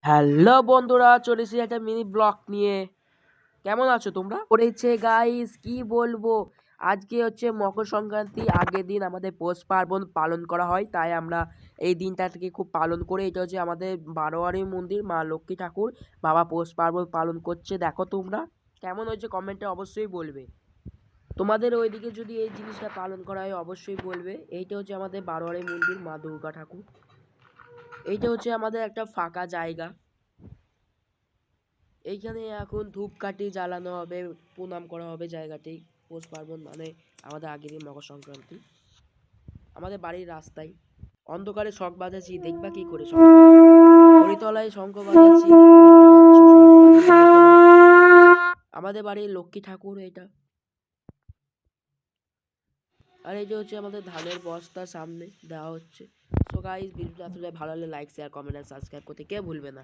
Hello বন্ধুরা, চলে এসেছি একটা মিনি ব্লগ নিয়ে। কেমন আছো তোমরা? পড়েছে গাইস, কি বলবো। আজকে হচ্ছে মকর সংক্রান্তি, আগের দিন আমাদের পৌষ পার্বণ পালন করা হয়, তাই আমরা এই দিনটাকে খুব পালন করে। এটা হচ্ছে আমাদের বারোয়ারি মন্দির, মা লক্ষ্মী ঠাকুর বাবা পৌষ পার্বণ পালন করছে। দেখো তোমরা কেমন হয়েছে কমেন্টে অবশ্যই বলবে। তোমাদের ওইদিকে যদি এই জিনিসটা পালন করা হয় অবশ্যই বলবে। এইটা হচ্ছে আমাদের বারোয়ারি মন্দির, মা দুর্গা ঠাকুর। এইটা হচ্ছে আমাদের একটা ফাঁকা জায়গা। এইখানে এখন ধূপকাঠি জ্বালানো হবে, প্রণাম করা হবে জায়গাতেই। পৌষ পার্বণ মানে আমাদের আগের দিন মকর সংক্রান্তি। আমাদের বাড়ির রাস্তায় অন্ধকারে শঙ্খ বাজাচ্ছি, দেখবা কি করে শঙ্খ। হরিতলায় শঙ্খ বাজাচ্ছি, দেখতে পাচ্ছ শঙ্খ বাজানো দেখে নাও। আমাদের বাড়ির লক্ষ্মী ঠাকুর এটা। আর এই যে হচ্ছে আমাদের ধানের বস্তা সামনে দেওয়া হচ্ছে। সো গাইস, ভিডিওটা আসলে ভালো লাগলে লাইক শেয়ার কমেন্ট আর সাবস্ক্রাইব করতে কেউ ভুলবে না।